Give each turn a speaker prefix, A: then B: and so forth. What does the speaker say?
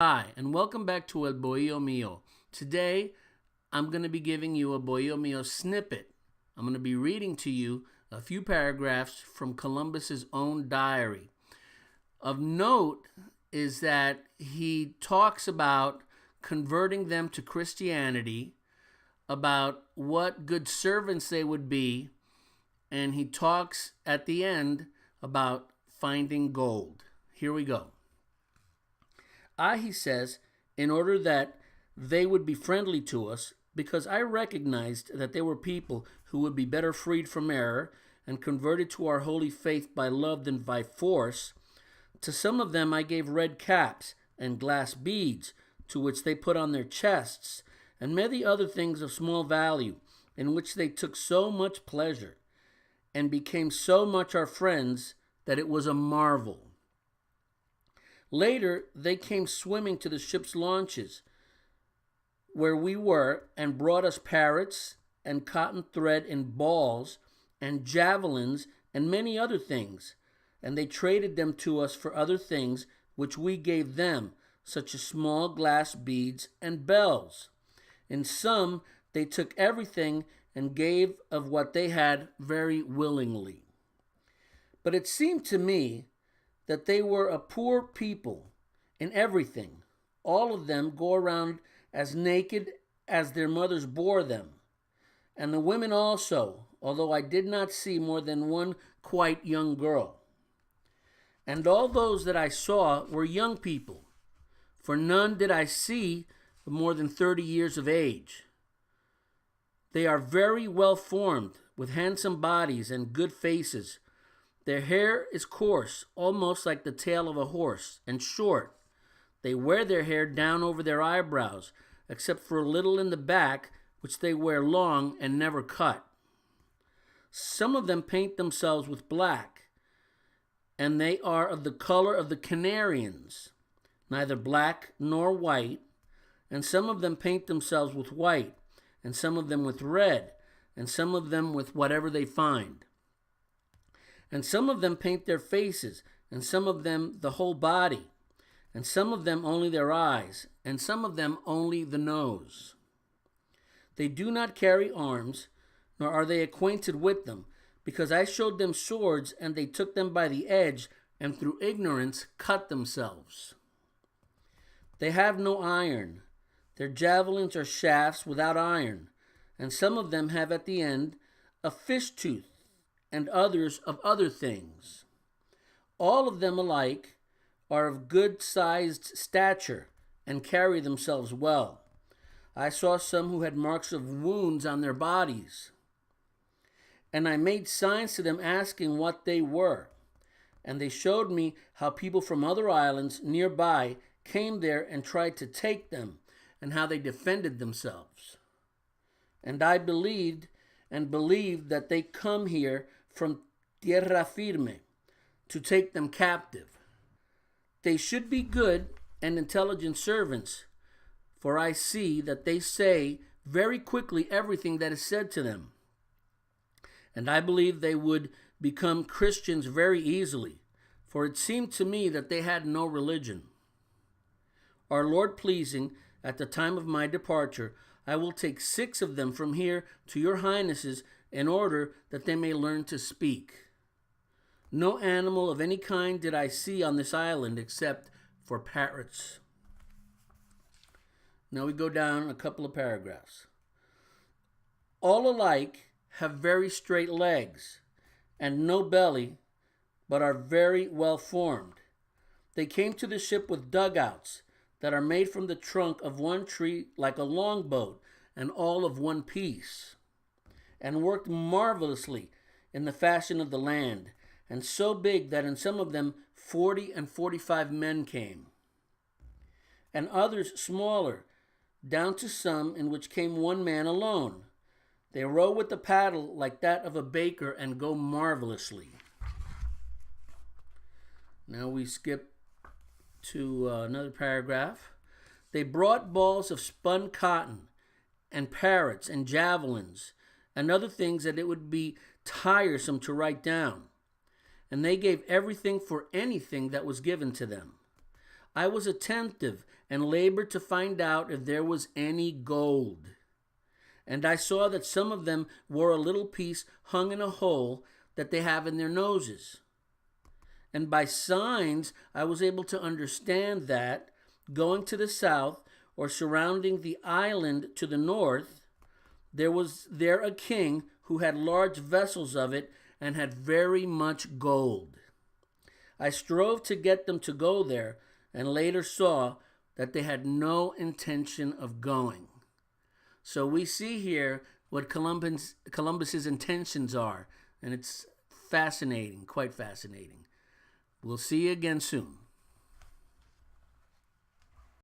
A: Hi, and welcome back to El Bohio Mio. Today, I'm going to be giving you a Bohio Mio snippet. I'm going to be reading to you a few paragraphs from Columbus's own diary. Of note is that he talks about converting them to Christianity, about what good servants they would be, and he talks at the end about finding gold. Here we go. He says, in order that they would be friendly to us, because I recognized that they were people who would be better freed from error and converted to our holy faith by love than by force, to some of them I gave red caps and glass beads, to which they put on their chests, and many other things of small value, in which they took so much pleasure, and became so much our friends that it was a marvel. Later, they came swimming to the ship's launches, where we were, and brought us parrots and cotton thread in balls and javelins and many other things, and they traded them to us for other things which we gave them, such as small glass beads and bells. In sum, they took everything and gave of what they had very willingly. But it seemed to me that they were a poor people in everything. All of them go around as naked as their mothers bore them, and the women also, although I did not see more than one quite young girl. And all those that I saw were young people, for none did I see more than 30 years of age. They are very well formed, with handsome bodies and good faces. Their hair is coarse, almost like the tail of a horse, and short. They wear their hair down over their eyebrows, except for a little in the back, which they wear long and never cut. Some of them paint themselves with black, and they are of the color of the Canarians, neither black nor white, and some of them paint themselves with white, and some of them with red, and some of them with whatever they find. And some of them paint their faces, and some of them the whole body, and some of them only their eyes, and some of them only the nose. They do not carry arms, nor are they acquainted with them, because I showed them swords, and they took them by the edge, and through ignorance cut themselves. They have no iron. Their javelins are shafts without iron, and some of them have at the end a fish tooth, and others of other things. All of them alike are of good-sized stature, and carry themselves well. I saw some who had marks of wounds on their bodies, and I made signs to them asking what they were, and they showed me how people from other islands nearby came there and tried to take them, and how they defended themselves. And I believed that they come here from tierra firme to take them captive. They should be good and intelligent servants, for I see that they say very quickly everything that is said to them. And I believe they would become Christians very easily, for it seemed to me that they had no religion. Our Lord pleasing, at the time of my departure, I will take 6 of them from here to your highnesses, in order that they may learn to speak. No animal of any kind did I see on this island except for parrots. Now we go down a couple of paragraphs. All alike have very straight legs and no belly, but are very well formed. They came to the ship with dugouts that are made from the trunk of one tree like a longboat, and all of one piece, and worked marvelously in the fashion of the land, and so big that in some of them 40 and 45 men came, and others smaller, down to some in which came one man alone. They row with the paddle like that of a baker and go marvelously. Now we skip to another paragraph. They brought balls of spun cotton and parrots and javelins and other things that it would be tiresome to write down. And they gave everything for anything that was given to them. I was attentive and labored to find out if there was any gold. And I saw that some of them wore a little piece hung in a hole that they have in their noses. And by signs, I was able to understand that, going to the south or surrounding the island to the north, there was there a king who had large vessels of it and had very much gold. I strove to get them to go there, and later saw that they had no intention of going. So we see here what Columbus's intentions are, and it's fascinating, quite fascinating. We'll see you again soon.